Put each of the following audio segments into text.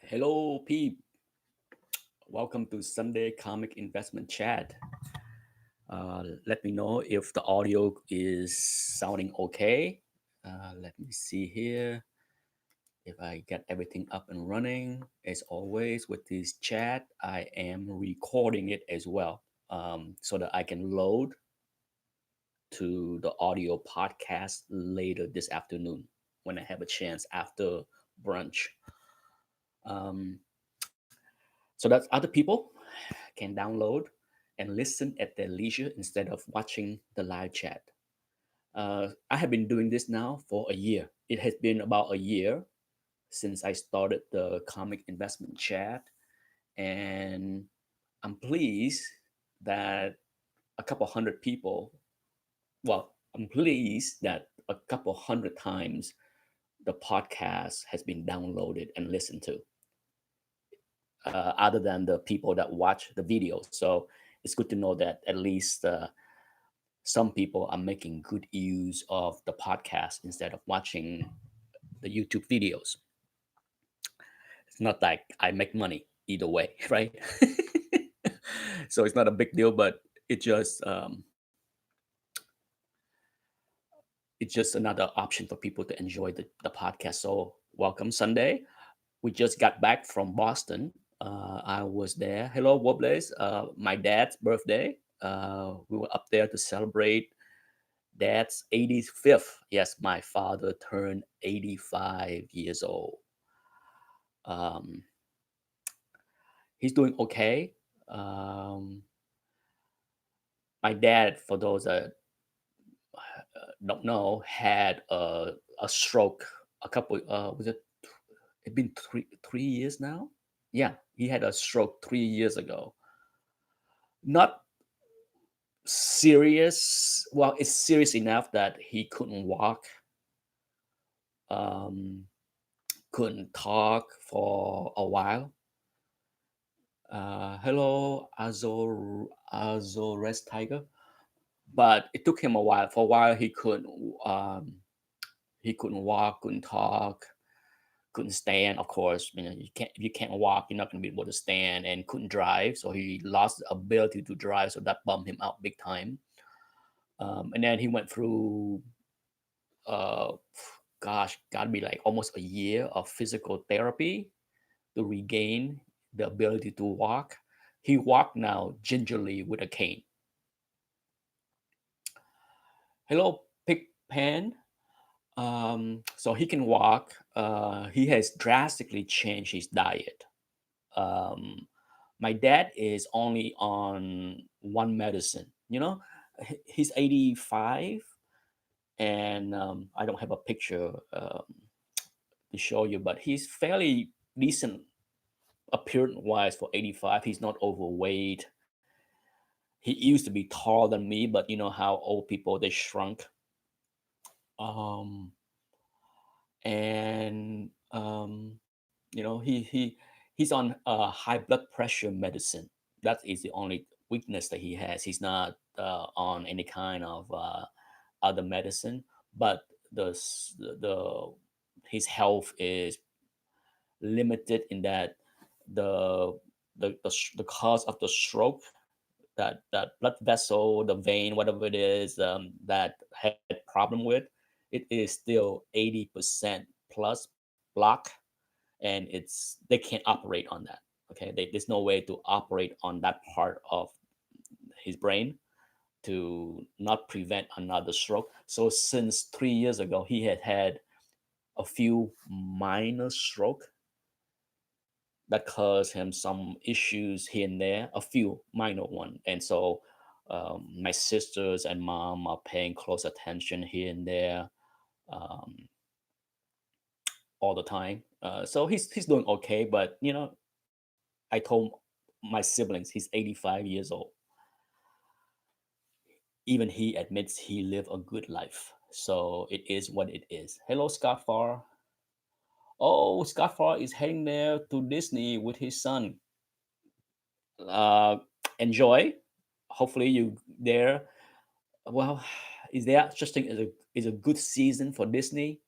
Hello, Pete. Welcome to Sunday Comic Investment Chat. Let me know if the audio is sounding okay. Let me see here if I get everything up and running. As always, with this chat, I am recording it as well so that I can load to the audio podcast later this afternoon when I have a chance after brunch. Um, so that other people can download and listen at their leisure instead of watching the live chat. I have been doing this now for a year. It has been about a year since I started the comic investment chat, and I'm pleased that a couple hundred people, well, I'm pleased that a couple hundred times the podcast has been downloaded and listened to, other than the people that watch the video. So it's good to know that at least some people are making good use of the podcast instead of watching the YouTube videos. It's not like I make money either way, right? So it's not a big deal, but it just it's just another option for people to enjoy the podcast. So welcome Sunday. We just got back from Boston. I was there. Hello, Wobbles. My dad's birthday. We were up there to celebrate Dad's 85th. Yes, my father turned 85 years old. Um, he's doing okay. Um, my dad, for those that don't know, had a stroke a couple, was it, it's been 3 years now? Yeah, he had a stroke 3 years ago. Not serious. Well, it's serious enough that he couldn't walk, um, couldn't talk for a while. Hello, Azores Tiger. But it took him a while. For a while, he couldn't walk, couldn't talk, couldn't stand. Of course, you can't if you can't walk, you're not gonna be able to stand, and couldn't drive. So he lost the ability to drive. So that bummed him out big time. And then he went through, uh, gosh, gotta be like almost a year of physical therapy to regain the ability to walk. He walked now gingerly with a cane. Hello, Pig Pan. So he can walk. He has drastically changed his diet. Um, my dad is only on one medicine. He's 85, and I don't have a picture to show you, but he's fairly decent appearance wise for 85. He's not overweight. He used to be taller than me, but you know how old people they shrunk. Um, and he's on high blood pressure medicine. That is the only weakness that he has. He's not on any kind of other medicine, but the his health is limited in that the the cause of the stroke, that blood vessel, the vein, whatever it is, that had problem with, it is still 80% plus block, and they can't operate on that. Okay, there's no way to operate on that part of his brain to not prevent another stroke. So since 3 years ago, he had had a few minor stroke that caused him some issues here and there, a few minor one. And so my sisters and mom are paying close attention here and there, um, all the time. So he's doing okay, but I told my siblings he's 85 years old. Even he admits he lived a good life. So it is what it is. Hello, Scott Farr. Oh, Scott Farr is heading there to Disney with his son. Uh, enjoy. Hopefully you there. Well, is there such thing as a good season for Disney?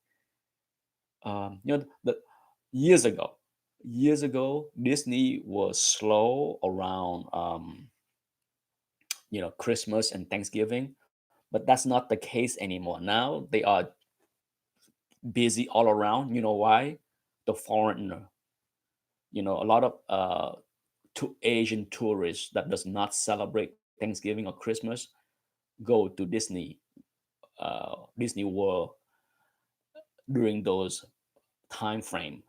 The years ago, Years ago, Disney was slow around Christmas and Thanksgiving, but that's not the case anymore. Now they are busy all around. You know why? The foreigner. A lot of to Asian tourists that does not celebrate Thanksgiving or Christmas go to Disney World during those time frame.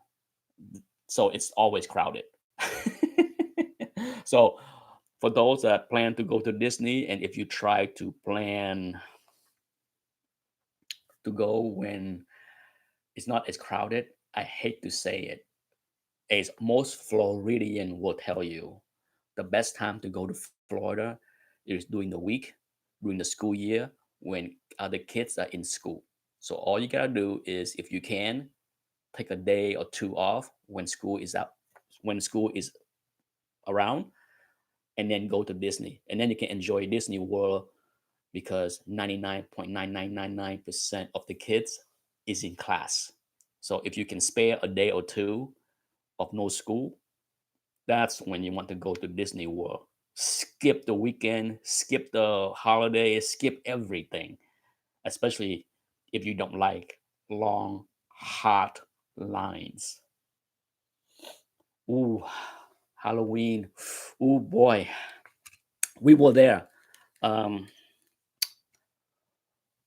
So it's always crowded. So for those that plan to go to Disney, and if you try to plan to go when it's not as crowded, I hate to say it, as most Floridian will tell you, the best time to go to Florida is during the week, during the school year, when other kids are in school. So all you gotta do is, if you can, take a day or two off when school is around, and then go to Disney. And then you can enjoy Disney World because 99.9999% of the kids is in class. So if you can spare a day or two of no school, that's when you want to go to Disney World. Skip the weekend, skip the holidays, skip everything, especially if you don't like long, hot lines. Ooh, Halloween. Ooh, boy. We were there. Um,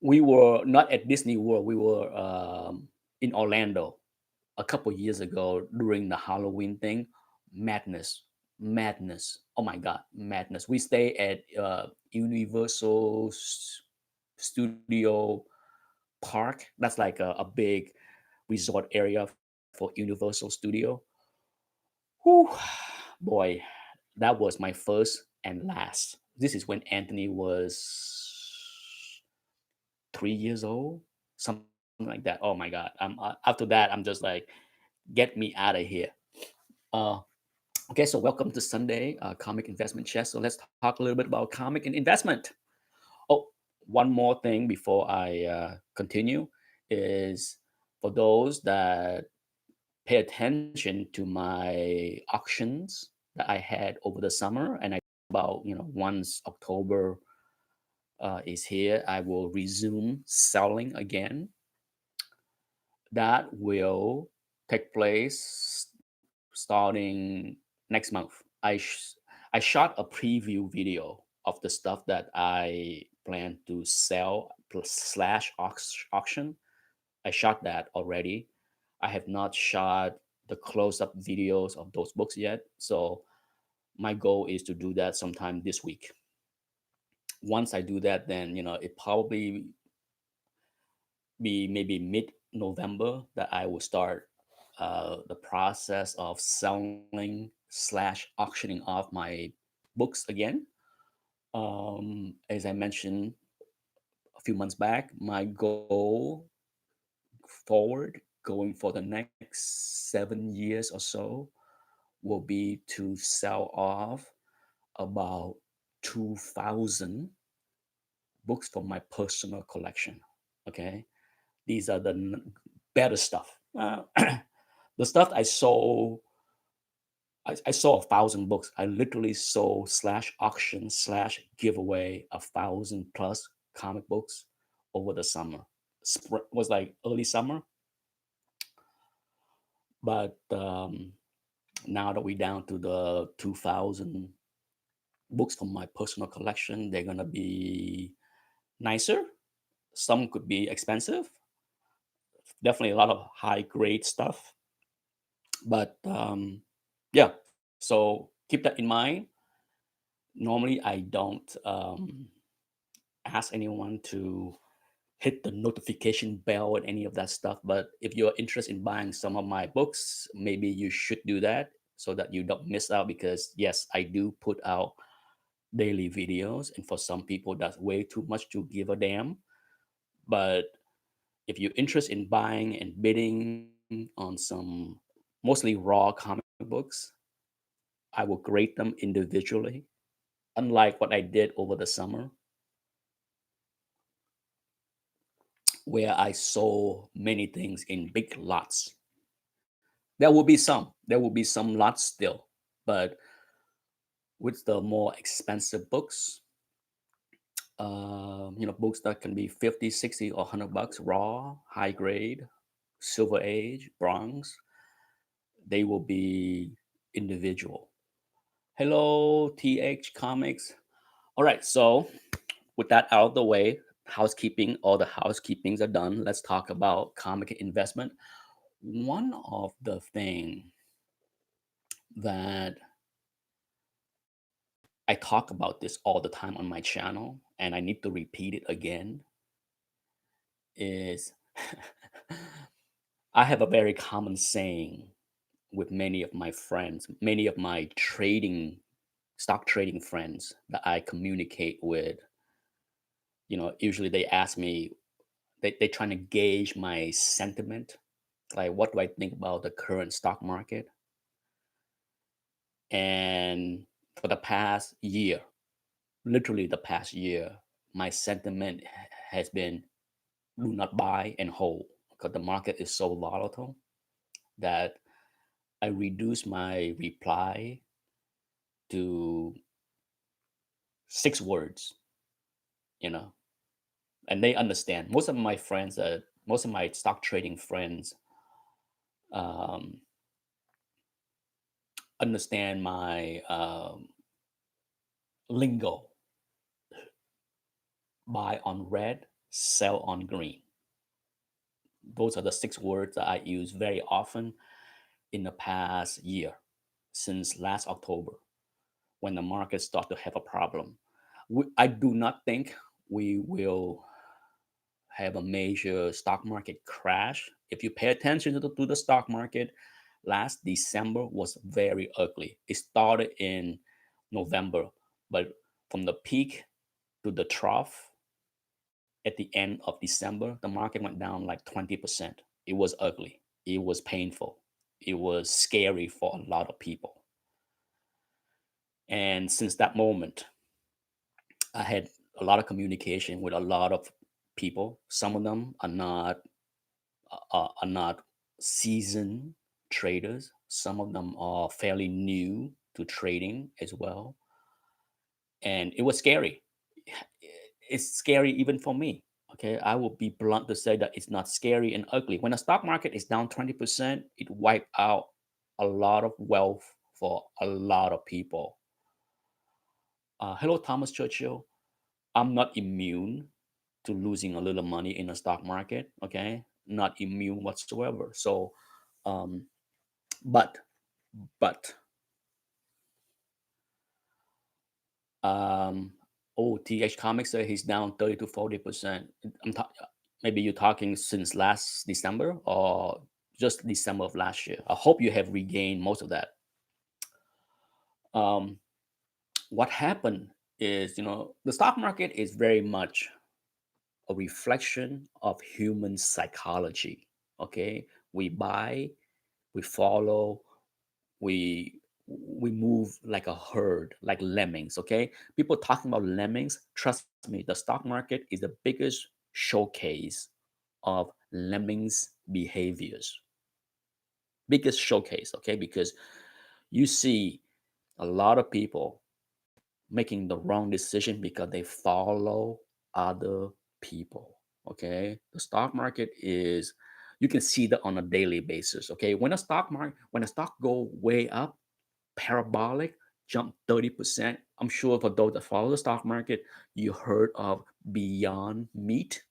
we were not at Disney World. We were in Orlando a couple years ago during the Halloween thing. Madness, madness. Oh my God, madness. We stay at Universal Studio Park. That's like a big resort area for Universal Studio. Whew, boy, that was my first and last. This is when Anthony was 3 years old, something like that. Oh my God. After that, I'm just like, get me out of here. Uh, okay, so welcome to Sunday Comic Investment Chat. So let's talk a little bit about comic and investment. Oh, one more thing before I continue is, for those that pay attention to my auctions that I had over the summer, and I about once October is here, I will resume selling again. That will take place starting next month. I shot a preview video of the stuff that I plan to sell slash auction. I shot that already. I have not shot the close up videos of those books yet. So my goal is to do that sometime this week. Once I do that, then it probably be maybe mid November that I will start the process of selling slash auctioning off my books again. As I mentioned a few months back, my goal forward, going for the next 7 years or so, will be to sell off about 2,000 books from my personal collection. Okay, these are the better stuff. The stuff I saw 1,000 books. I literally sold slash auction slash giveaway 1,000 plus comic books over the summer. Was like early summer, but now that we're down to the 2,000 books from my personal collection, they're gonna be nicer. Some could be expensive. Definitely a lot of high grade stuff, but yeah. So keep that in mind. Normally, I don't ask anyone to hit the notification bell and any of that stuff. But if you're interested in buying some of my books, maybe you should do that so that you don't miss out. Because yes, I do put out daily videos, and for some people, that's way too much to give a damn. But if you're interested in buying and bidding on some mostly raw comic books, I will grade them individually, unlike what I did over the summer, where I sold many things in big lots. There will be some. There will be some lots still, but with the more expensive books, books that can be 50, 60, or $100 raw, high grade, silver age, bronze, they will be individual. Hello, TH Comics. All right, so with that out of the way, housekeeping, all the housekeepings are done. Let's talk about comic investment. One of the thing that I talk about this all the time on my channel, and I need to repeat it again, is I have a very common saying with many of my friends, many of my stock trading friends that I communicate with. Usually they ask me, they trying to gauge my sentiment, like what do I think about the current stock market. And for the past year, literally the past year, my sentiment has been do not buy and hold because the market is so volatile that I reduce my reply to 6 words, you know, and they understand. Most of my stock trading friends um, understand my lingo: buy on red, sell on green. Those are the 6 words that I use very often in the past year, since last October, when the market start to have a problem. I do not think we will have a major stock market crash. If you pay attention to the stock market, last December was very ugly. It started in November, but from the peak to the trough at the end of December, the market went down like 20%. It was ugly. It was painful. It was scary for a lot of people. And since that moment, I had a lot of communication with a lot of people. Some of them are not seasoned traders. Some of them are fairly new to trading as well, and it was scary. It's scary even for me. Okay, I will be blunt to say that it's not scary and ugly. When the stock market is down 20%, it wiped out a lot of wealth for a lot of people. Hello, Thomas Churchill. I'm not immune to losing a little money in the stock market. Okay, not immune whatsoever. So, um, but but um, TH Comics said he's down 30 to 40%. Maybe you're talking since last December or just December of last year. I hope you have regained most of that. Um, what happened is, the stock market is very much a reflection of human psychology. Okay, we buy, we follow, we we move like a herd, like lemmings. Okay, people talking about lemmings, trust me, the stock market is the biggest showcase of lemmings behaviors, biggest showcase. Okay, because you see a lot of people making the wrong decision because they follow other people. Okay, the stock market is, you can see that on a daily basis. Okay, when a stock go way up, parabolic, jump 30%. I'm sure for those that follow the stock market, you heard of Beyond Meat,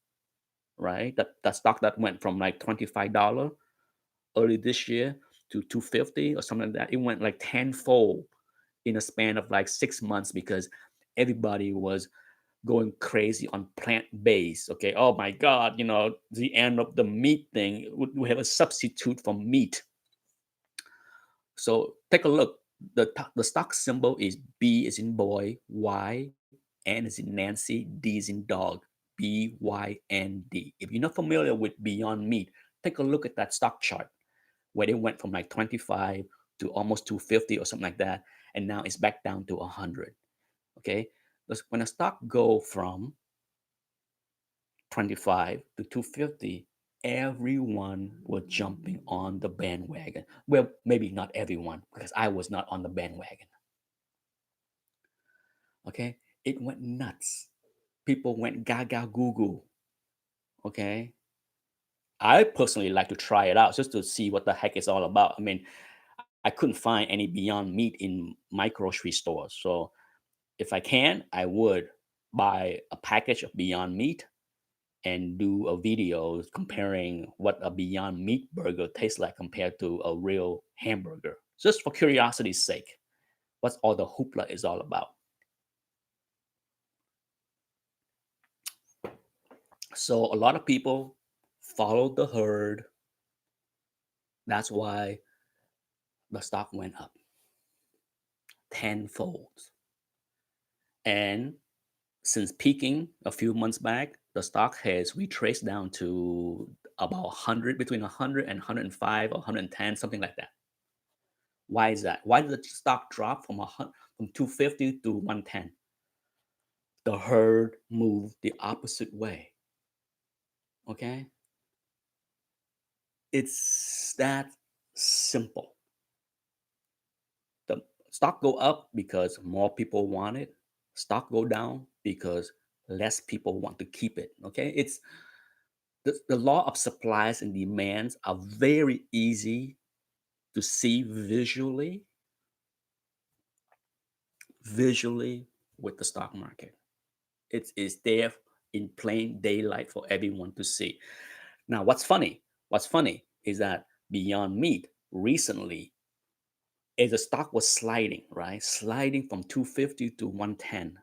right? That stock that went from like $25 early this year to 250 or something like that. It went like tenfold in a span of like 6 months because everybody was going crazy on plant-based. Okay, oh my God, the end of the meat thing. We have a substitute for meat. So take a look. The stock symbol is B is in boy, Y, N is in Nancy, D is in dog. BYND. If you're not familiar with Beyond Meat, take a look at that stock chart where it went from like 25 to almost 250 or something like that, and now it's back down to 100. Okay, when a stock go from 25 to 250, everyone was jumping on the bandwagon. Well, maybe not everyone, because I was not on the bandwagon. Okay, it went nuts. People went gaga goo goo. Okay, I personally like to try it out just to see what the heck it's all about. I mean, I couldn't find any Beyond Meat in my grocery store. So if I can, I would buy a package of Beyond Meat and do a video comparing what a Beyond Meat burger tastes like compared to a real hamburger. Just for curiosity's sake, what's all the hoopla is all about. So a lot of people followed the herd. That's why the stock went up tenfold. And since peaking a few months back, the stock has retraced down to about 100, between 100 and 105 or 110, something like that. Why is that? Why did the stock drop from 250 to 110? The herd moved the opposite way. Okay? It's that simple. The stock go up because more people want it. Stock go down because less people want to keep it. Okay? It's the law of supplies and demands are very easy to see visually with the stock market. It is there in plain daylight for everyone to see. Now, what's funny is that Beyond Meat recently, as the stock was sliding, right, sliding from 250 to 110,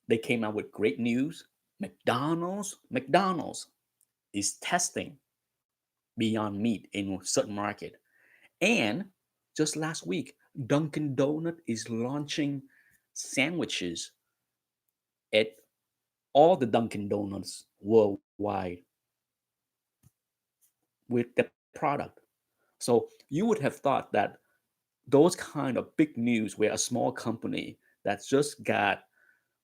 they came out with great news. McDonald's is testing Beyond Meat in certain market. And just last week, Dunkin' Donut is launching sandwiches at all the Dunkin' Donuts worldwide with the product. So you would have thought that those kind of big news where a small company that's just got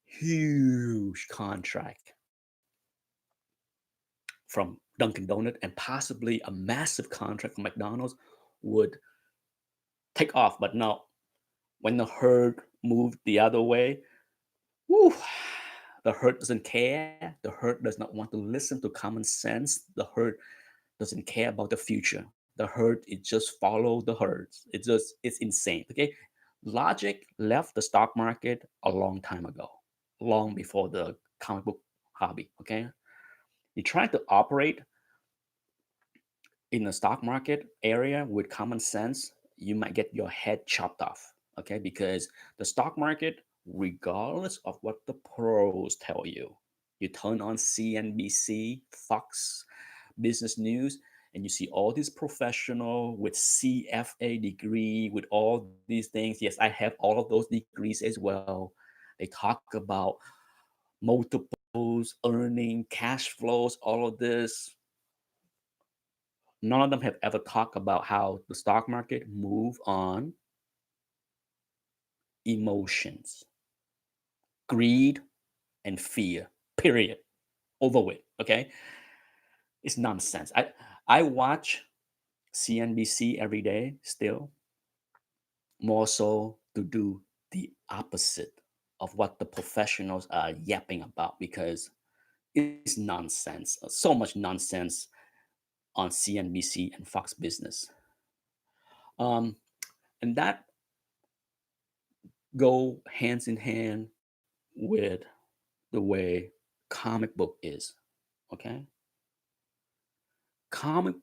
huge contract from Dunkin' Donut and possibly a massive contract from McDonald's would take off. But no, when the herd moved the other way, woo, the herd doesn't care. The herd does not want to listen to common sense. The herd doesn't care about the future. The herd, it just follow the herds. It's insane. Okay. Logic left the stock market a long time ago, long before the comic book hobby. Okay. You try to operate in the stock market area with common sense, you might get your head chopped off. Okay. Because the stock market, regardless of what the pros tell you turn on CNBC, Fox, Business News, and you see all these professional with CFA degree, with all these things. Yes, I have all of those degrees as well. They talk about multiples, earning, cash flows, all of this. None of them have ever talked about how the stock market move on emotions, greed, and fear. Period. Over with. Okay, it's nonsense. I watch CNBC every day still, more so to do the opposite of what the professionals are yapping about because it's nonsense. So much nonsense on CNBC and Fox Business. Um, and that go hands in hand with the way comic book is. Okay, comic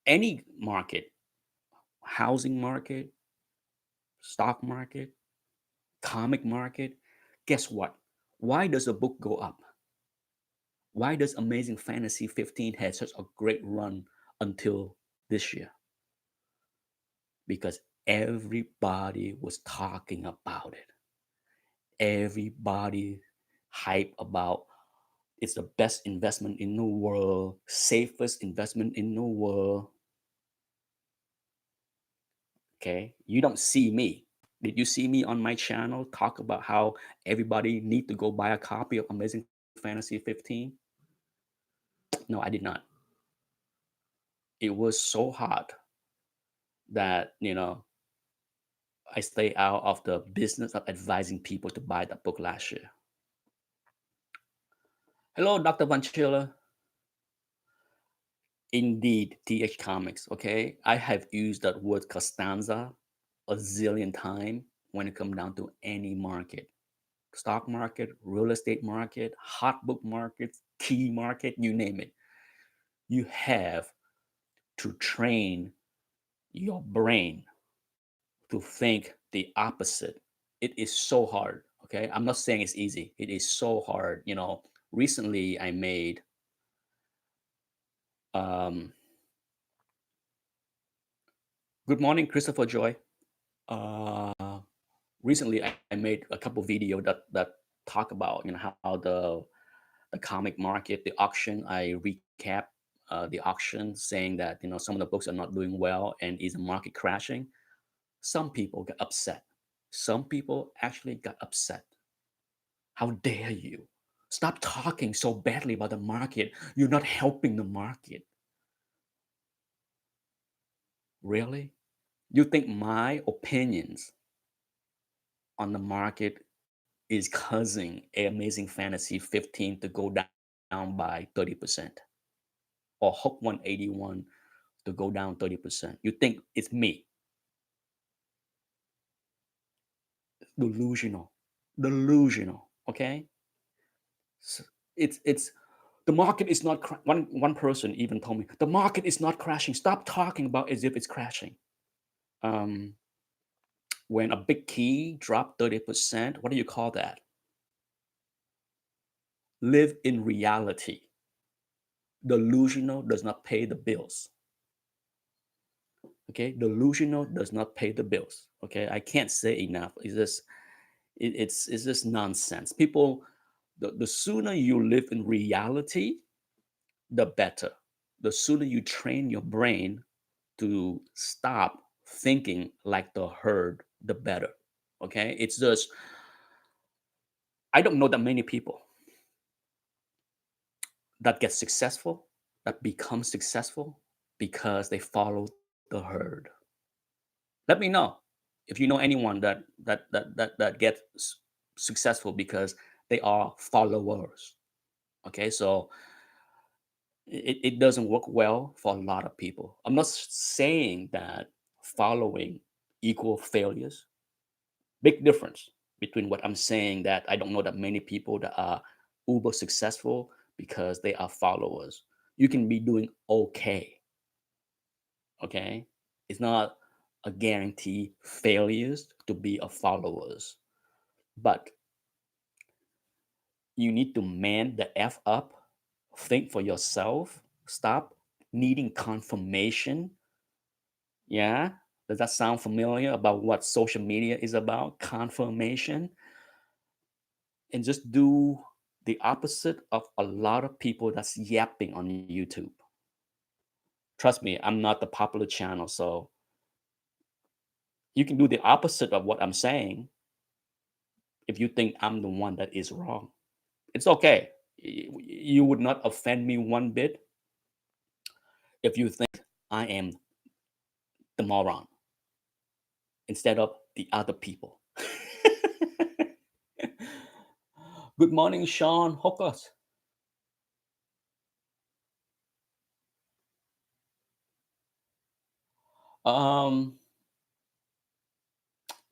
any market, housing market, stock market, comic market. Guess what? Why does a book go up? Why does Amazing Fantasy 15 had such a great run until this year? Because everybody was talking about it. Everybody hype about it's the best investment in the world, safest investment in the world. Okay. You don't see me. Did you see me on my channel talk about how everybody need to go buy a copy of Amazing Fantasy 15? No, I did not. It was so hard that, I stay out of the business of advising people to buy that book last year. Hello, Dr. Van Chiller. Indeed, TH Comics. Okay. I have used that word Costanza a zillion times when it comes down to any market, stock market, real estate market, hot book market, key market, you name it. You have to train your brain to think the opposite. It is so hard. Okay. I'm not saying it's easy. It is so hard. Recently I made, um, good morning, Christopher Joy. Uh, Recently I made a couple video that talk about, how the comic market, the auction. I recap the auction, saying that, some of the books are not doing well and is the market crashing. Some people got upset. Some people actually got upset. How dare you? Stop talking so badly about the market. You're not helping the market. Really? You think my opinions on the market is causing Amazing Fantasy 15 to go down by 30%, or Hook 181 to go down 30%? You think it's me? Delusional. Delusional. Okay? S- it's the market is not one person even told me the market is not crashing. Stop talking about as if it's crashing. Um when a big key dropped 30%, what do you call that? Live in reality. Delusional does not pay the bills. Okay, delusional does not pay the bills. Okay, I can't say enough. It's just nonsense. People, the sooner you live in reality, the better. The sooner you train your brain to stop thinking like the herd, the better. Okay, it's just, I don't know that many people that get successful, that become successful because they follow the herd. Let me know if you know anyone that gets successful because they are followers. Okay, so it doesn't work well for a lot of people. I'm not saying that following equal failures. Big difference between what I'm saying, that I don't know that many people that are uber successful because they are followers. You can be doing okay. Okay, it's not a guarantee failures to be a followers, but you need to man the f up, think for yourself, stop needing confirmation. Yeah, does that sound familiar about what social media is about? Confirmation. And just do the opposite of a lot of people that's yapping on YouTube. Trust me, I'm not the popular channel, so you can do the opposite of what I'm saying if you think I'm the one that is wrong. It's okay. You would not offend me one bit if you think I am the moron instead of the other people. Good morning, Sean Hokos. Um,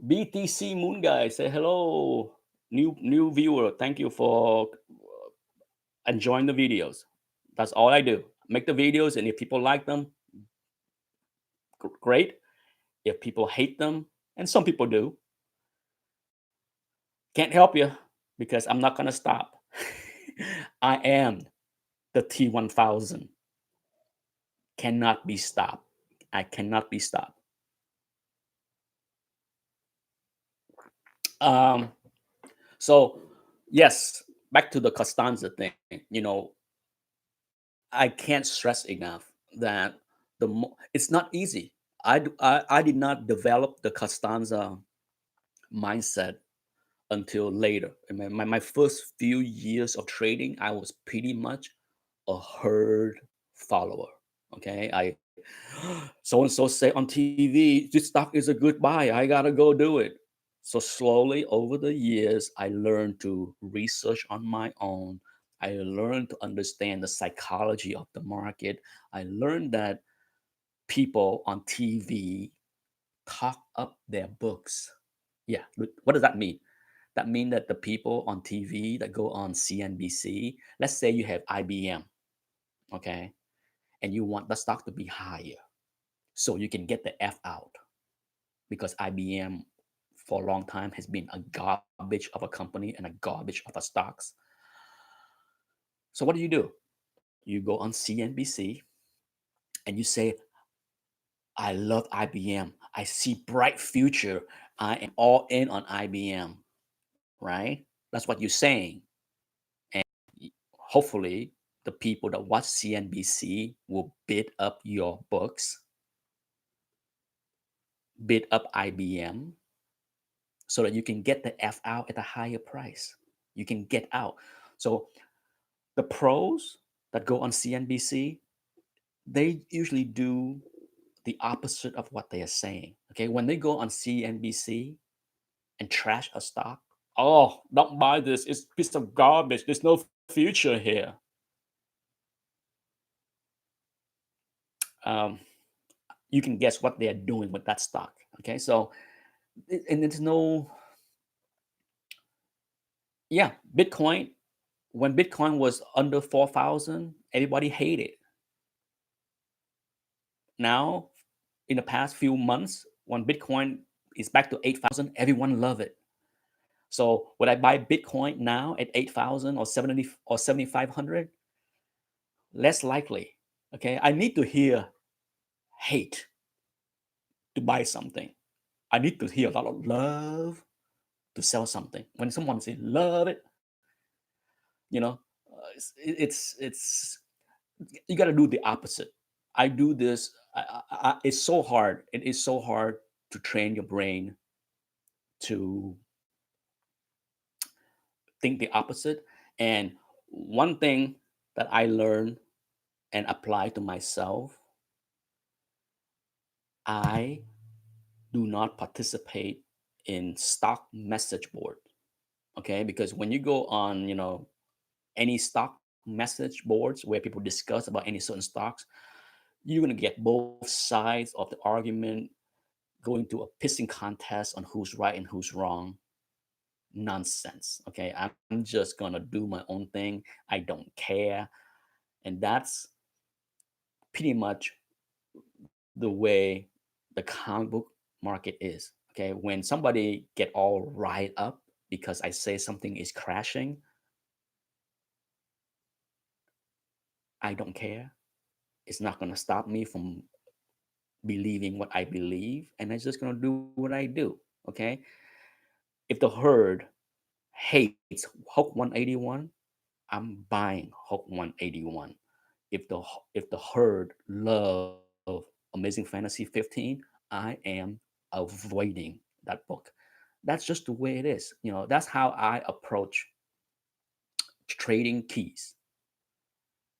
BTC Moon Guy say hello, new viewer. Thank you for enjoying the videos. That's all I do. Make the videos, and if people like them, great. If people hate them, and some people do, can't help you because I'm not gonna stop. I am the T1000. Cannot be stopped. I cannot be stopped. Um, so yes, back to the Costanza thing. You know, I can't stress enough that it's not easy. I did not develop the Costanza mindset until later. My first few years of trading, I was pretty much a herd follower. Okay, I so and so say on TV this stock is a good buy. I gotta go do it. So slowly over the years, I learned to research on my own. I learned to understand the psychology of the market. I learned that people on TV talk up their books. Yeah, what does that mean? That means that the people on TV that go on CNBC, let's say you have IBM, okay, and you want the stock to be higher so you can get the F out because IBM for a long time has been a garbage of a company and a garbage of a stocks. So what do? You go on CNBC and you say, I love IBM. I see bright future. I am all in on IBM, right? That's what you're saying. And hopefully the people that watch CNBC will bid up your books, bid up IBM so that you can get the F out at a higher price. You can get out. So the pros that go on CNBC, they usually do the opposite of what they are saying. Okay. When they go on CNBC and trash a stock, oh, don't buy this. It's a piece of garbage. There's no future here. Um, you can guess what they're doing with that stock. Okay. So, and there's no, yeah, Bitcoin, when Bitcoin was under 4,000, everybody hated. Now, in the past few months, when Bitcoin is back to 8,000, everyone love it. So would I buy Bitcoin now at 8,000 or 70 or 7,500? Less likely. Okay. I need to hear hate to buy something. I need to hear a lot of love to sell something. When someone says love it, you know, it's you got to do the opposite. I do this. It's so hard. It is so hard to train your brain to think the opposite. And one thing that I learned and apply to myself, I do not participate in stock message board. Okay, because when you go on, any stock message boards where people discuss about any certain stocks, you're gonna get both sides of the argument going to a pissing contest on who's right and who's wrong. Nonsense. Okay, I'm just gonna do my own thing. I don't care, and that's pretty much the way the comic book market is. Okay, when somebody get all riled up because I say something is crashing, I don't care. It's not gonna stop me from believing what I believe, and I'm just gonna do what I do. Okay, if the herd hates Hulk 181, I'm buying Hulk 181. If the herd love Amazing Fantasy 15, I am avoiding that book. That's just the way it is. That's how I approach trading keys.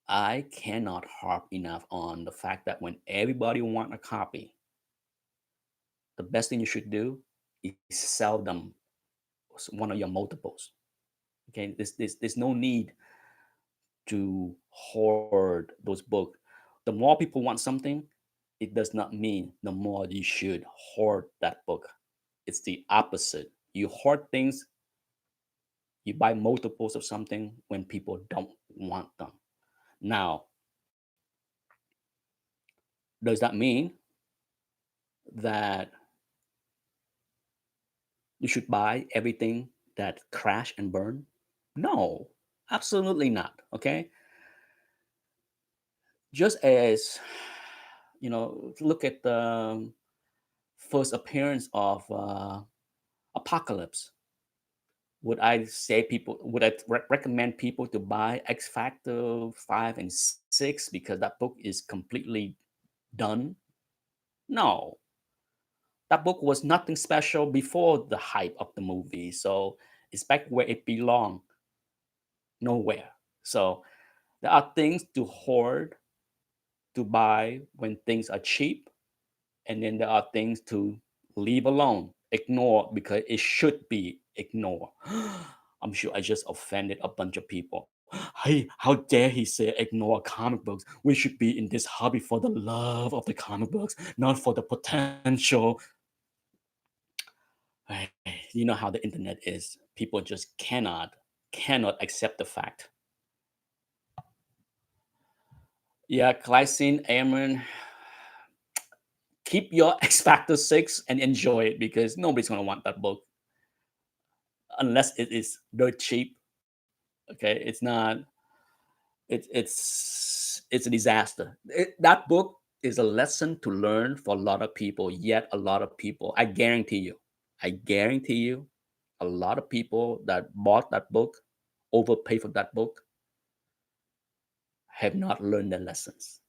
I cannot harp enough on the fact that when everybody want a copy, the best thing you should do is sell them one of your multiples. Okay, there's no need to hoard those books. The more people want something, it does not mean the more you should hoard that book. It's the opposite. You hoard things, you buy multiples of something when people don't want them. Now, does that mean that you should buy everything that crash and burn? No, absolutely not. Okay. Just as, look at the first appearance of Apocalypse. Would I recommend people to buy X Factor 5 and 6 because that book is completely done? No. That book was nothing special before the hype of the movie. So it's back where it belonged, nowhere. So There are things to hoard, to buy when things are cheap, and then there are things to leave alone, ignore because it should be ignored. I'm sure I just offended a bunch of people. Hey, how dare he say ignore comic books? We should be in this hobby for the love of the comic books, not for the potential. Hey, you know how the internet is. People just cannot accept the fact. Yeah, Glycine, Airman, keep your X Factor 6 and enjoy it because nobody's going to want that book unless it is dirt cheap. Okay, it's not. It's a disaster. That book is a lesson to learn for a lot of people. Yet a lot of people, I guarantee you, a lot of people that bought that book, overpay for that book, have not learned their lessons.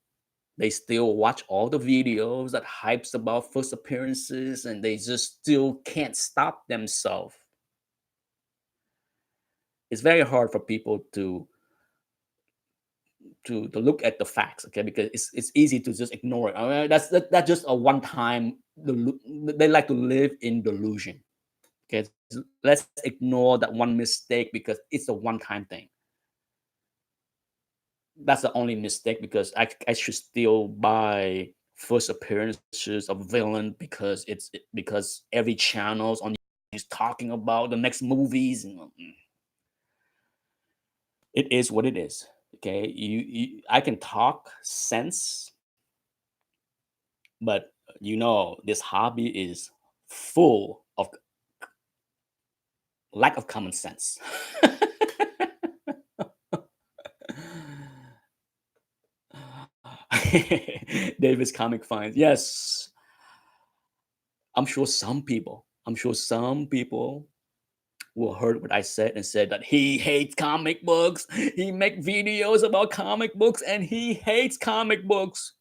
They still watch all the videos that hypes about first appearances, and they just still can't stop themselves. It's very hard for people to look at the facts, okay? Because it's easy to just ignore it. That's just a one time. They like to live in delusion. Okay, let's ignore that one mistake because it's a one time thing. That's the only mistake because I should still buy first appearances of villain because because every channels on is talking about the next movies and it is what it is. Okay, I can talk sense, but this hobby is full of lack of common sense. Davis comic finds. Yes, I'm sure some people will heard what I said and said that he hates comic books. He make videos about comic books and he hates comic books.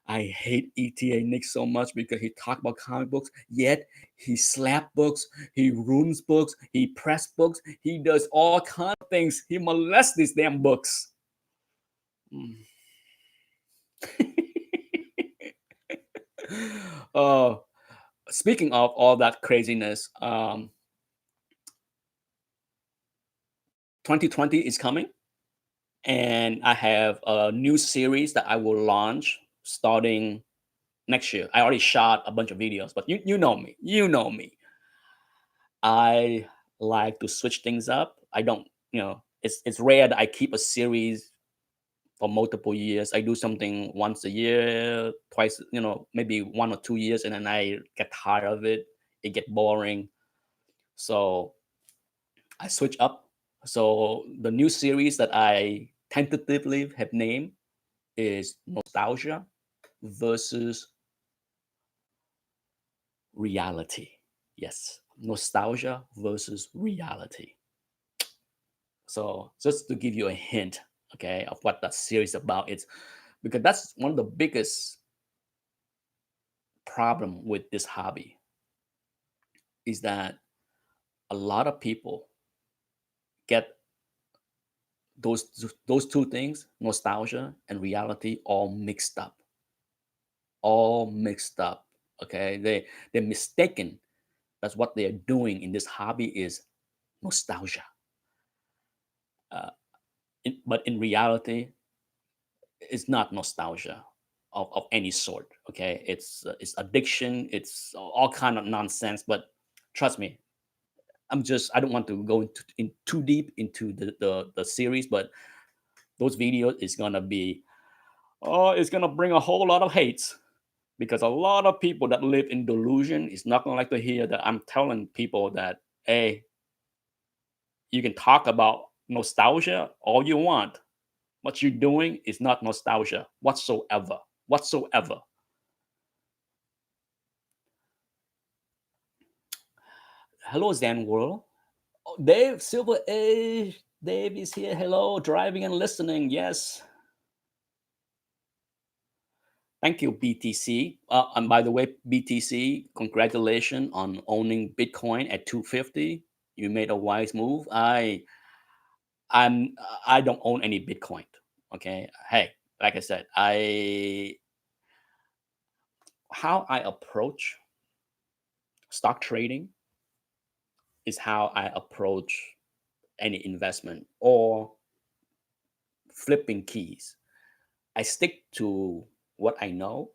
I hate ETA Nick so much because he talk about comic books, yet he slap books, he ruins books, he press books, he does all kind of things. He molests these damn books. Mm. uh, Speaking of all that craziness, 2020 is coming, and I have a new series that I will launch starting next year. I already shot a bunch of videos, but you know me. You know me. I like to switch things up. I don't, it's rare that I keep a series for multiple years. I do something once a year, twice, maybe 1 or 2 years, and then I get tired of it. It get boring. So I switch up. So the new series that I tentatively have named is Nostalgia versus Reality. Yes, Nostalgia versus Reality. So just to give you a hint, okay, of what that series about, it's because that's one of the biggest problem with this hobby is that a lot of people get those two things, nostalgia and reality, all mixed up. Okay, they're mistaken. That's what they're doing in this hobby is nostalgia. Uh, but in reality, it's not nostalgia of any sort. Okay, it's addiction. It's all kind of nonsense. But trust me, I don't want to go in too deep into the series, but those videos is gonna be it's gonna bring a whole lot of hates because a lot of people that live in delusion is not gonna like to hear that I'm telling people that hey, you can talk about nostalgia all you want. What you're doing is not nostalgia whatsoever. Whatsoever. Hello, Zen World. Oh, Dave, Silver Age. Dave is here. Hello, driving and listening. Yes. Thank you, BTC. And by the way, BTC, congratulations on owning Bitcoin at 250. You made a wise move. I don't own any Bitcoin. Okay. Hey, like I said, I how I approach stock trading is how I approach any investment or flipping keys. I stick to what I know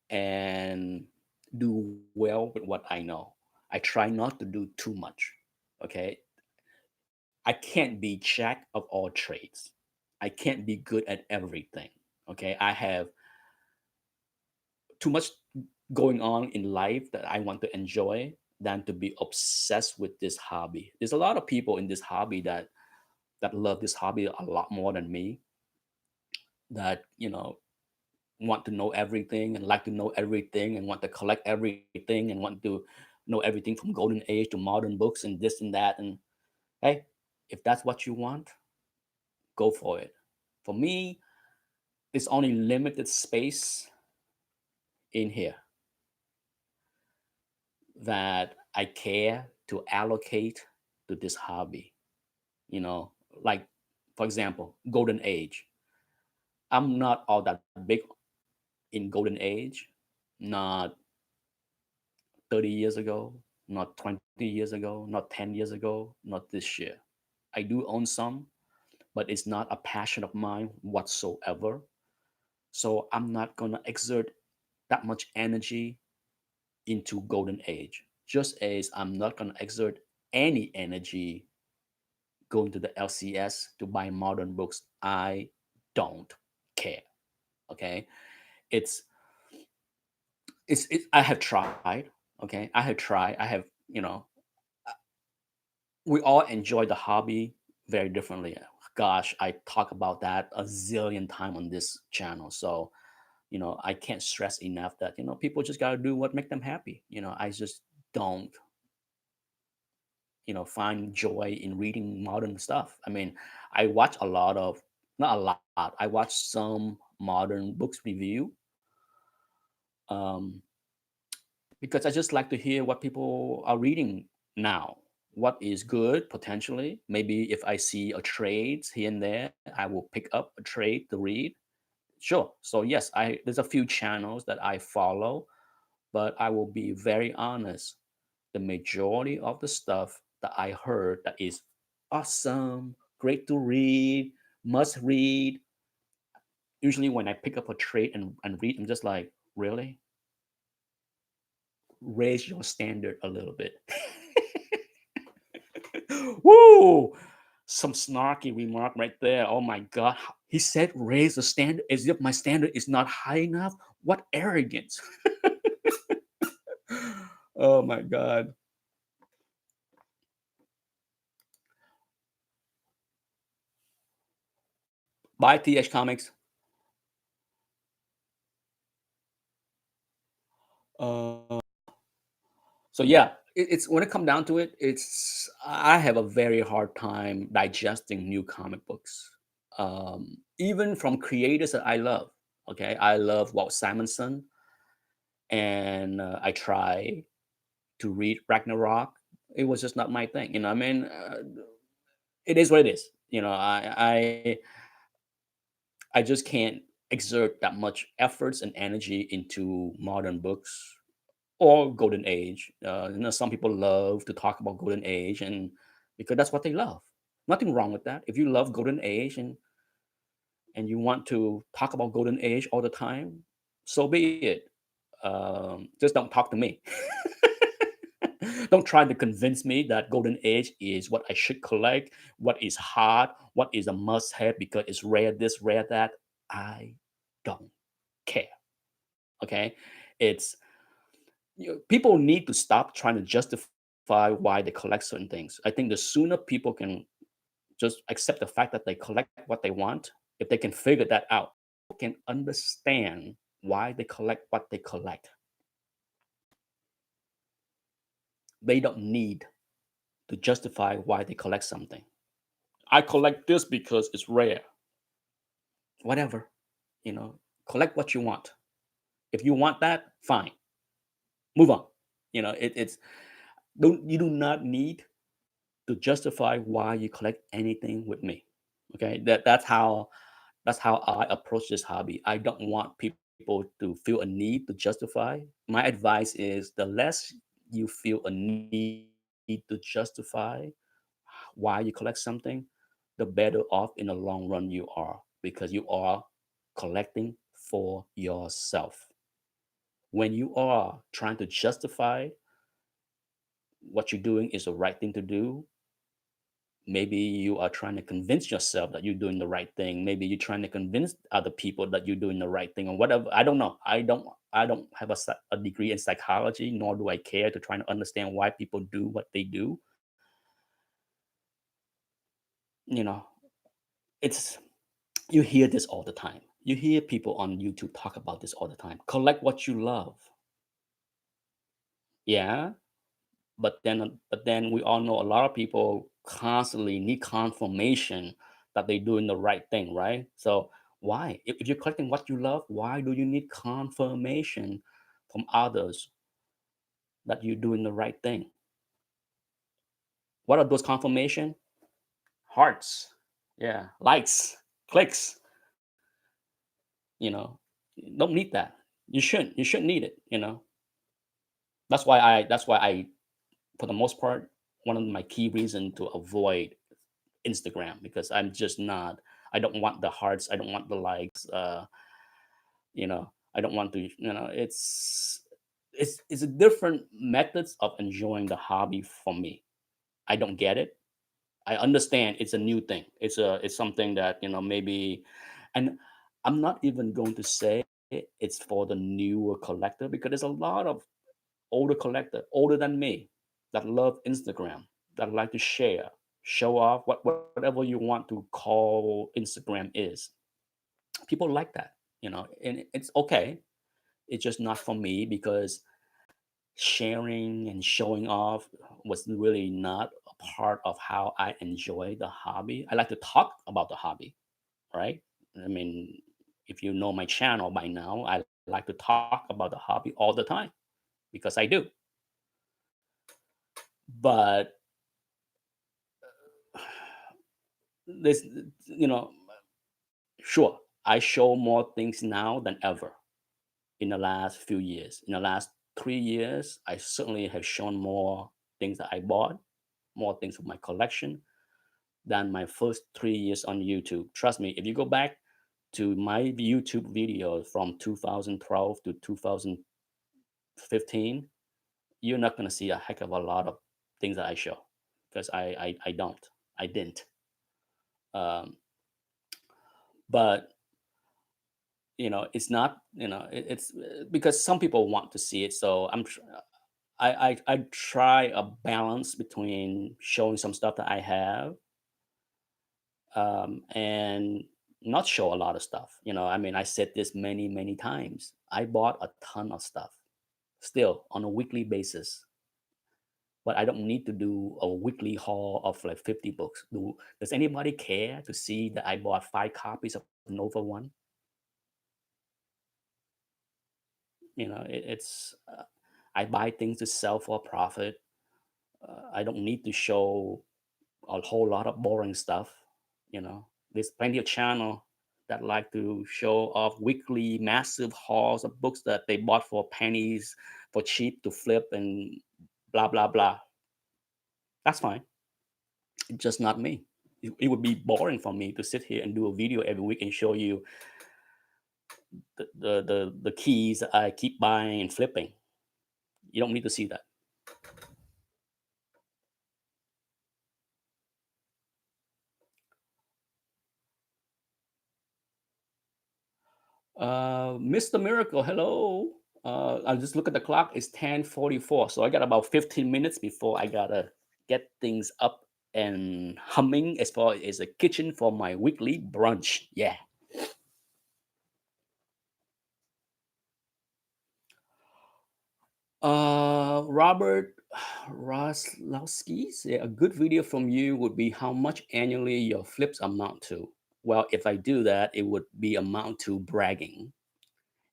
and do well with what I know. I try not to do too much. Okay. I can't be jack of all trades. I can't be good at everything. Okay. I have too much going on in life that I want to enjoy than to be obsessed with this hobby. There's a lot of people in this hobby that love this hobby a lot more than me, that want to know everything and like to know everything and want to collect everything and want to know everything from golden age to modern books and this and that. And hey, if that's what you want, go for it. For me, there's only limited space in here that I care to allocate to this hobby. You know, like for example, golden age. I'm not all that big in golden age, not 30 years ago, not 20 years ago, not 10 years ago, not this year. I do own some, but it's not a passion of mine whatsoever. So I'm not going to exert that much energy into golden age, just as I'm not going to exert any energy going to the LCS to buy modern books. I don't care. Okay. It's, I have tried. Okay. I have tried. I have, we all enjoy the hobby very differently. Gosh, I talk about that a zillion time on this channel. So, I can't stress enough that, people just got to do what make them happy. I just don't, find joy in reading modern stuff. I mean, I watch a lot of, not a lot, I watch some modern books review, um, because I just like to hear what people are reading now. What is good potentially? Maybe if I see a trade here and there, I will pick up a trade to read. Sure. So yes, I there's a few channels that I follow, but I will be very honest. The majority of the stuff that I heard that is awesome, great to read, must read. Usually when I pick up a trade and read, I'm just like, really? Raise your standard a little bit. Woo! Some snarky remark right there. Oh my God. He said raise the standard as if my standard is not high enough. What arrogance. Oh my God. Bye, TH Comics. Uh, so yeah, it's when it come down to it, I have a very hard time digesting new comic books, even from creators that I love. Okay, I love Walt Simonson, and I try to read Ragnarok. It was just not my thing. I mean, it is what it is. I just can't exert that much efforts and energy into modern books or golden age. Some people love to talk about golden age, and because that's what they love. Nothing wrong with that. If you love golden age and you want to talk about golden age all the time, so be it. Just don't talk to me. Don't try to convince me that golden age is what I should collect, what is hot, what is a must have because it's rare this, rare that. I don't care. Okay. It's people need to stop trying to justify why they collect certain things. I think the sooner people can just accept the fact that they collect what they want, if they can figure that out, can understand why they collect what they collect. They don't need to justify why they collect something. I collect this because it's rare. Whatever, you know, collect what you want. If you want that, fine. Move on. It's don't you do not need to justify why you collect anything with me. Okay, that's how I approach this hobby. I don't want people to feel a need to justify. My advice is the less you feel a need to justify why you collect something, the better off in the long run you are, because you are collecting for yourself. When you are trying to justify what you're doing is the right thing to do, maybe you are trying to convince yourself that you're doing the right thing. Maybe you're trying to convince other people that you're doing the right thing or whatever. I don't know. I don't have a degree in psychology, nor do I care to try to understand why people do what they do. You know, it's you hear this all the time. You hear people on YouTube talk about this all the time. Collect what you love. Yeah, but then we all know a lot of people constantly need confirmation that they're doing the right thing, right? So why? If you're collecting what you love, why do you need confirmation from others that you're doing the right thing? What are those confirmation? Hearts, yeah, likes, clicks. You know, you don't need that. You shouldn't. You shouldn't need it. That's why I for the most part, one of my key reasons to avoid Instagram, because I'm just not. I don't want the hearts. I don't want the likes. I don't want to. It's a different methods of enjoying the hobby for me. I don't get it. I understand it's a new thing. It's something that maybe, and I'm not even going to say it's for the newer collector, because there's a lot of older collector, older than me, that love Instagram, that like to share, show off, whatever you want to call Instagram is. People like that, and it's okay. It's just not for me, because sharing and showing off was really not a part of how I enjoy the hobby. I like to talk about the hobby, right? I mean, if you know my channel by now, I like to talk about the hobby all the time, because I do. But this, you know, sure, I show more things now than ever in the last few years. In the last 3 years, I certainly have shown more things that I bought, more things from my collection than my first 3 years on YouTube. Trust me, if you go back to my YouTube videos from 2012 to 2015, you're not going to see a heck of a lot of things that I show, because I don't. I didn't. Um, but it's not, it's because some people want to see it. So I try a balance between showing some stuff that I have, and not show a lot of stuff. I mean, I said this many times. I bought a ton of stuff still on a weekly basis, but I don't need to do a weekly haul of like 50 books. Does anybody care to see that I bought 5 copies of Nova One? I buy things to sell for a profit. I don't need to show a whole lot of boring stuff. There's plenty of channel that like to show off weekly massive hauls of books that they bought for pennies, for cheap to flip and blah blah blah. That's fine. It's just not me. It would be boring for me to sit here and do a video every week and show you the keys that I keep buying and flipping. You don't need to see that. Mr. Miracle, hello. I just look at the clock. It's 10:44, so I got about 15 minutes before I gotta get things up and humming as far as a kitchen for my weekly brunch. Yeah. Robert Roslowski said a good video from you would be how much annually your flips amount to. Well, if I do that, it would be amount to bragging,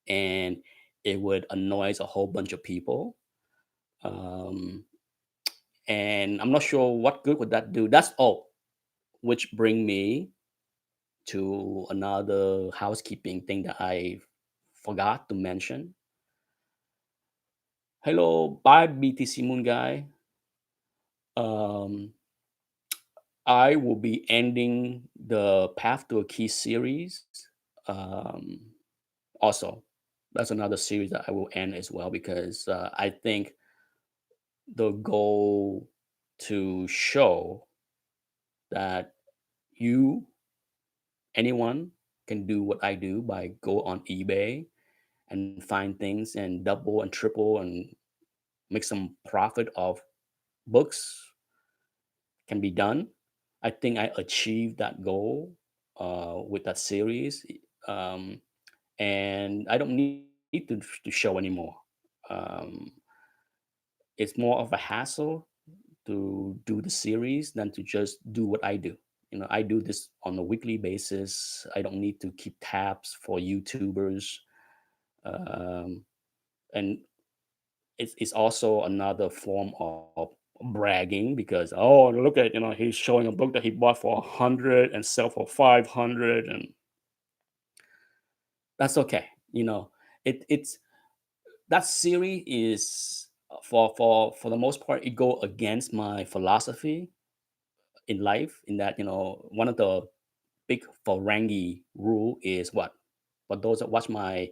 and it would annoy a whole bunch of people. Um, and I'm not sure what good would that do. That's all. Which bring me to another housekeeping thing that I forgot to mention. Hello, bye BTC Moon guy. Um, I will be ending the Path to a Key series. Um, Also, that's another series that I will end as well because I think the goal to show that you, anyone, can do what I do by go on eBay and find things and double and triple and make some profit of books can be done. I think I achieved that goal with that series, um, and I don't need to show anymore. Um, it's more of a hassle to do the series than to just do what I do. You know, I do this on a weekly basis. I don't need to keep tabs for YouTubers, um, and it's also another form of bragging because oh look at he's showing a book that he bought for 100 and sell for 500, and that's okay. It's that series is for the most part it go against my philosophy in life in that one of the big Ferengi rule is what for those that watch my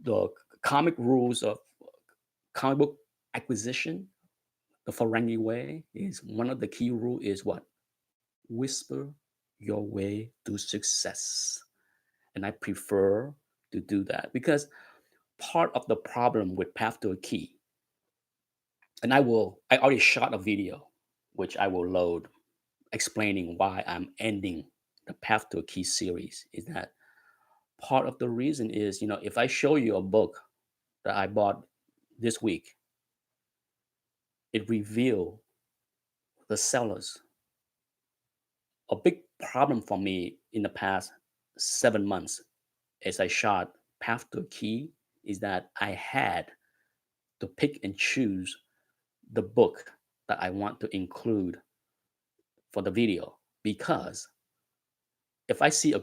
the comic rules of comic book acquisition. The Ferengi way is one of the key rule is what? Whisper your way to success. And I prefer to do that because part of the problem with Path to a Key, and I already shot a video, which I will load, explaining why I'm ending the Path to a Key series, is that part of the reason is, if I show you a book that I bought this week, it reveal the sellers. A big problem for me in the past 7 months as I shot Path to a Key is that I had to pick and choose the book that I want to include for the video because if I see a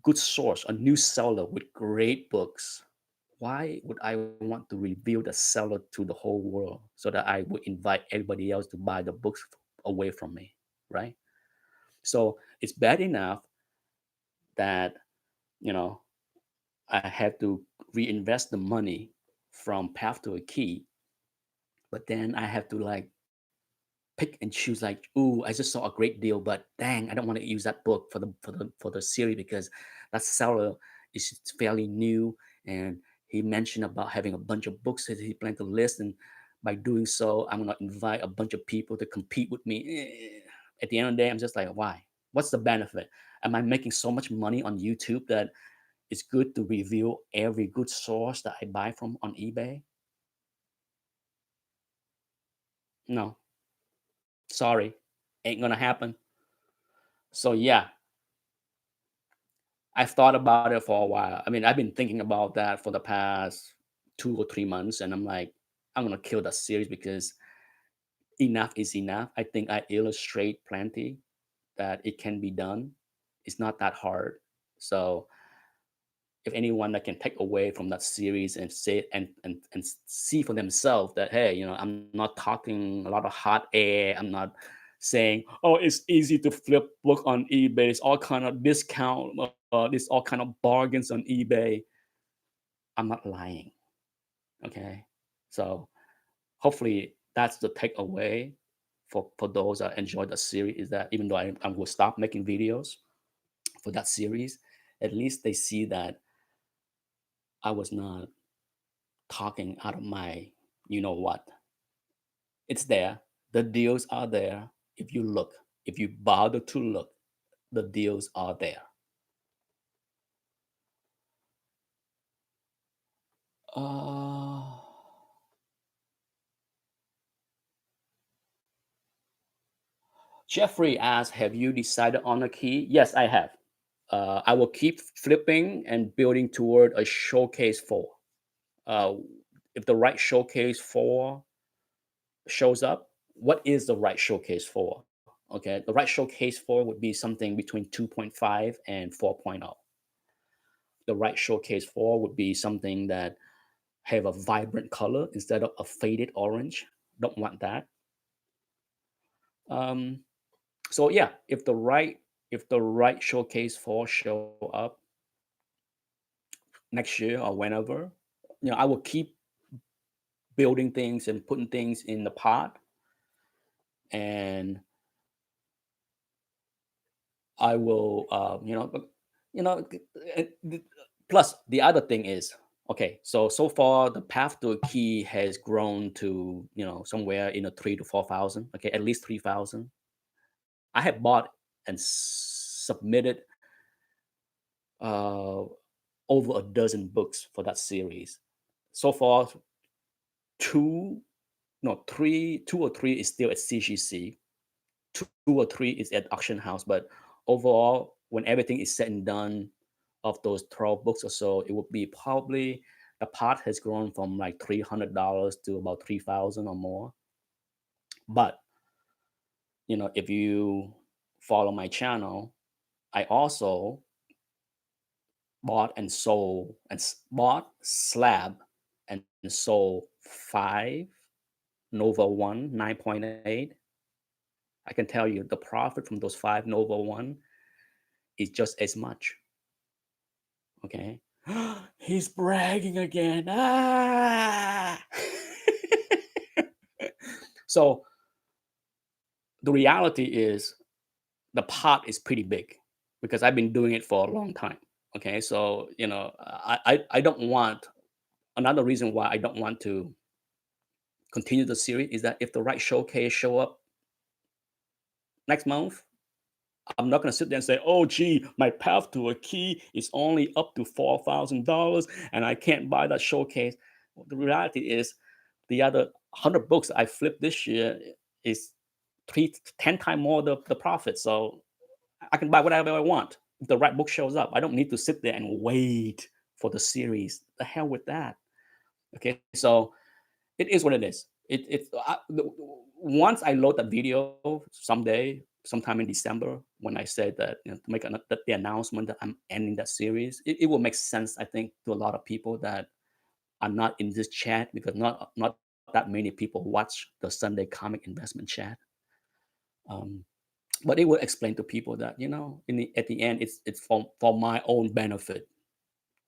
good source, a new seller with great books, why would I want to reveal the seller to the whole world so that I would invite everybody else to buy the books away from me, right? So it's bad enough that, you know, I had to reinvest the money from Path to a Key, but then I have to like pick and choose like, ooh, I just saw a great deal, but dang, I don't want to use that book for the series because that seller is fairly new and he mentioned about having a bunch of books that he planned to list, and by doing so, I'm gonna invite a bunch of people to compete with me. At the end of the day, I'm just like, why? What's the benefit? Am I making so much money on YouTube that it's good to review every good source that I buy from on eBay? No, sorry, ain't gonna happen. So yeah, I've thought about it for a while. I mean, I've been thinking about that for the past 2 or 3 months, and I'm like, I'm gonna kill that series because enough is enough. I think I illustrate plenty that it can be done. It's not that hard. So if anyone that can take away from that series and say and see for themselves that hey, I'm not talking a lot of hot air. I'm not saying oh it's easy to flip book on eBay. It's all kind of discount. There's all kind of bargains on eBay. I'm not lying. Okay, so hopefully that's the takeaway for those that enjoy the series is that even though I will stop making videos for that series, at least they see that I was not talking out of my you know what. It's there. The deals are there. If you look, if you bother to look, the deals are there. Uh, Jeffrey asks, have you decided on a key? Yes, I have. I will keep flipping and building toward a showcase four. Uh, if the right showcase four shows up, what is the right showcase for? Okay, the right showcase for would be something between 2.5 and 4.0. The right showcase for would be something that have a vibrant color instead of a faded orange. Don't want that. Um, so yeah, if the right showcase for show up next year or whenever, I will keep building things and putting things in the pot, and I will, plus the other thing is, okay, so far the path to a key has grown to, somewhere in a 3 to 4 thousand, okay, at least 3,000. I have bought and submitted uh, over a dozen books for that series. So far, two, no, three, two or three is still at CGC, two or three is at auction house, but overall, when everything is said and done, of those 12 books or so, it would be probably the pot has grown from like $300 to about 3,000 or more. But if you follow my channel, I also bought and sold and bought slab and sold five Nova One 9.8. I can tell you the profit from those five Nova One is just as much. Okay. He's bragging again. Ah. So the reality is the pot is pretty big because I've been doing it for a long time. Okay. So, I don't want, another reason why I don't want to continue the series is that if the right showcase show up next month, I'm not going to sit there and say, oh, gee, my path to a key is only up to $4,000 and I can't buy that showcase. Well, the reality is the other 100 books I flipped this year is 10 times more the profit. So I can buy whatever I want. If the right book shows up, I don't need to sit there and wait for the series. The hell with that. Okay. So it is what it is. Once I load that video someday, sometime in December, when I said that, to make the announcement that I'm ending that series, it will make sense, I think, to a lot of people that are not in this chat because not that many people watch the Sunday Comic Investment Chat. Um, but it will explain to people that, at the end, it's for my own benefit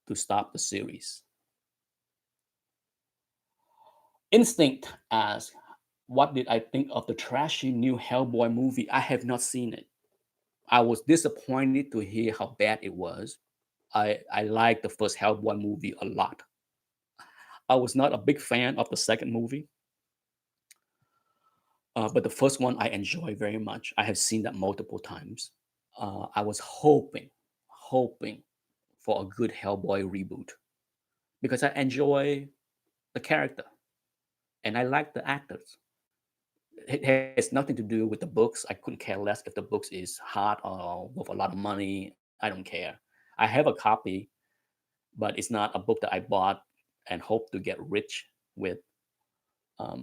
to stop the series. Instinct asks, what did I think of the trashy new Hellboy movie? I have not seen it. I was disappointed to hear how bad it was. I liked the first Hellboy movie a lot. I was not a big fan of the second movie, but the first one I enjoy very much. I have seen that multiple times. I was hoping for a good Hellboy reboot because I enjoy the character and I like the actors. It has nothing to do with the books. I couldn't care less if the books is hot or with a lot of money. I don't care. I have a copy, but it's not a book that I bought and hope to get rich with.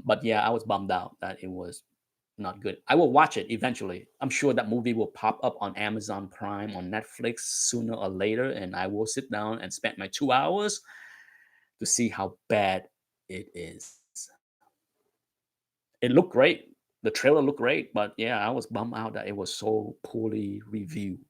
But yeah, I was bummed out that it was not good. I will watch it eventually. I'm sure that movie will pop up on Amazon Prime, on Netflix sooner or later, and I will sit down and spend my 2 hours to see how bad it is. It looked great. The trailer looked great, but yeah, I was bummed out that it was so poorly reviewed.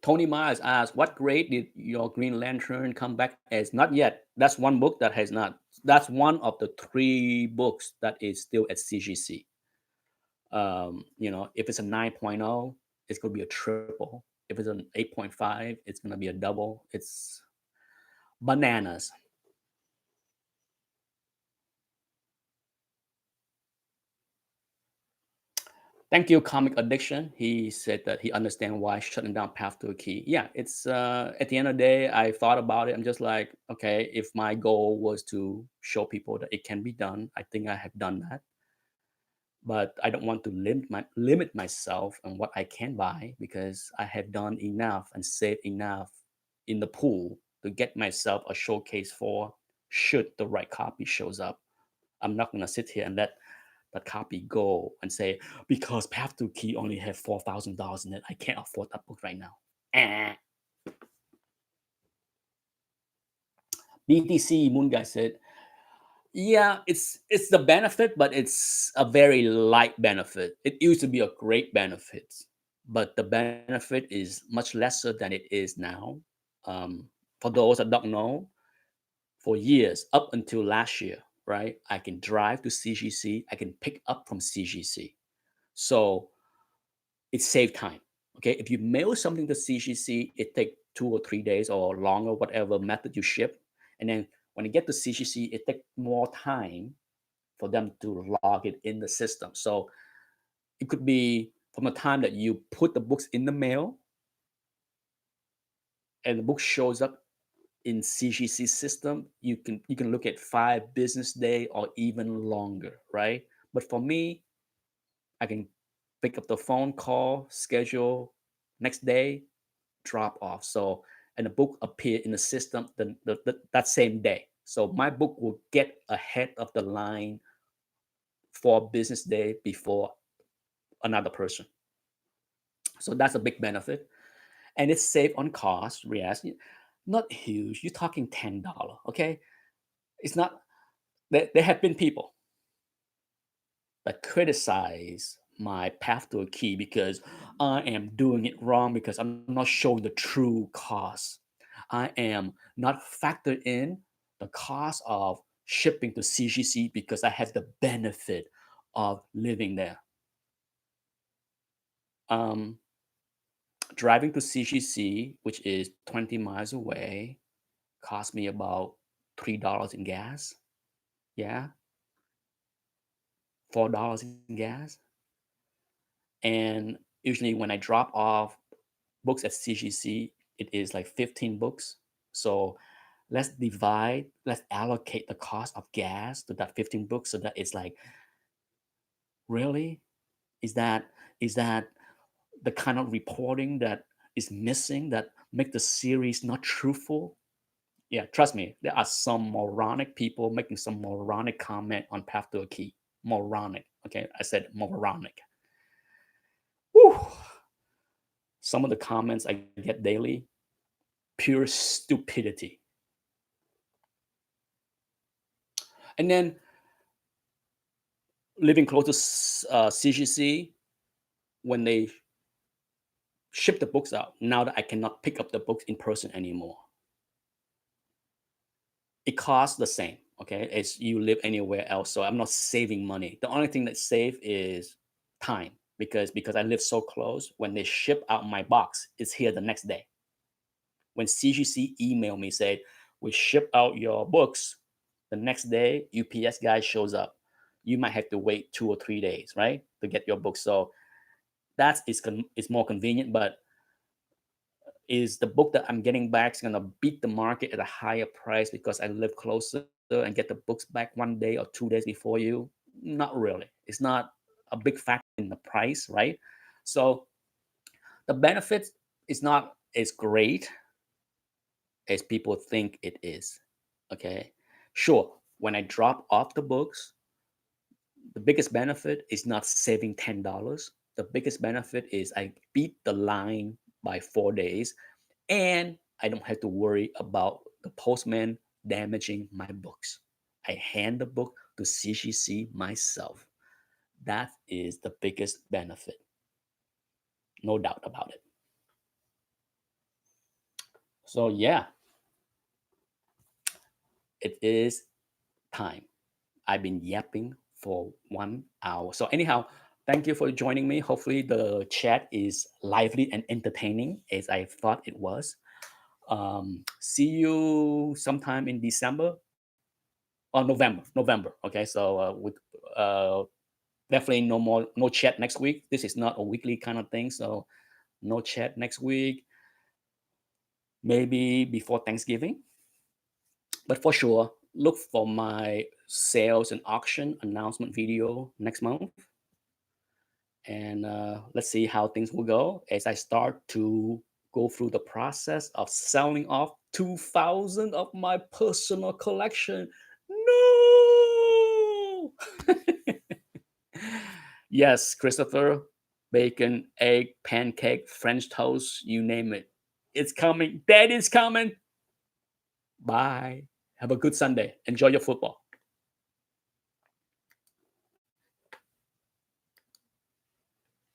Tony Miles asked, "What grade did your Green Lantern come back as?" Not yet. That's one book that has not. That's one of the three books that is still at CGC. If it's a 9.0, it's going to be a triple. If it's an 8.5, it's going to be a double. It's bananas. Thank you, Comic Addiction. He said that he understands why shutting down Path to a Key. Yeah, it's at the end of the day, I thought about it. I'm just like, okay, if my goal was to show people that it can be done, I think I have done that. but I don't want to limit myself on what I can buy because I have done enough and saved enough in the pool to get myself a showcase for should the right copy shows up. I'm not gonna sit here and let that copy go and say because Path to Key only have $4,000 in it, I can't afford that book right now. Eh. BTC Moon Guy said, yeah, it's the benefit, but it's a very light benefit. It used to be a great benefit, but the benefit is much lesser than it is now. For those that don't know, for years up until last year, right, I can drive to CGC, I can pick up from CGC, so it saved time. Okay, if you mail something to CGC, it take 2 or 3 days or longer, whatever method you ship, and then when you get to CGC, it take more time for them to log it in the system. So it could be from the time that you put the books in the mail and the book shows up in CGC system, you can look at 5 business day or even longer, right? But for me, I can pick up the phone, call, schedule next day, drop off. So and the book appear in the system that same day. So my book will get ahead of the line 4 business day before another person. So that's a big benefit. And it's safe on cost, yes. Not huge. You're talking $10. Okay. It's not there have been people that criticize my path to a key because I am doing it wrong because I'm not showing the true cost. I am not factored in the cost of shipping to CGC because I have the benefit of living there. Um, Driving to CGC, which is 20 miles away, cost me about $3 in gas. Yeah, $4 in gas. And usually when I drop off books at CGC, it is like 15 books. So let's allocate the cost of gas to that 15 books so that it's like, really? Is that the kind of reporting that is missing that make the series not truthful? Yeah, trust me, there are some moronic people making some moronic comment on Path to a Key. Moronic. Okay, I said moronic. Whew. Some of the comments I get daily, pure stupidity. And then living close to CGC, when they ship the books out, now that I cannot pick up the books in person anymore, it costs the same. Okay, as you live anywhere else, so I'm not saving money. The only thing that save is time because I live so close. When they ship out my box, it's here the next day. When CGC email me said we ship out your books, the next day UPS guy shows up. You might have to wait 2 or 3 days, right, to get your book. So that is more convenient, but is the book that I'm getting back is gonna beat the market at a higher price because I live closer and get the books back 1 day or 2 days before you? Not really. It's not a big factor in the price, right? So the benefit is not as great as people think it is. Okay. Sure, when I drop off the books, the biggest benefit is not saving $10. The biggest benefit is I beat the line by 4 days and I don't have to worry about the postman damaging my books. I hand the book to CGC myself. That is the biggest benefit. No doubt about it. So, yeah, it is time. I've been yapping for 1 hour. So, anyhow, thank you for joining me. Hopefully, the chat is lively and entertaining as I thought it was. See you sometime in December or November. November. Okay, so with uh, definitely no chat next week. This is not a weekly kind of thing, so no chat next week. Maybe before Thanksgiving, but for sure, look for my sales and auction announcement video next month. And let's see how things will go as I start to go through the process of selling off 2,000 of my personal collection. No! Yes, Christopher, bacon, egg, pancake, French toast, you name it. It's coming. That is coming. Bye. Have a good Sunday. Enjoy your football.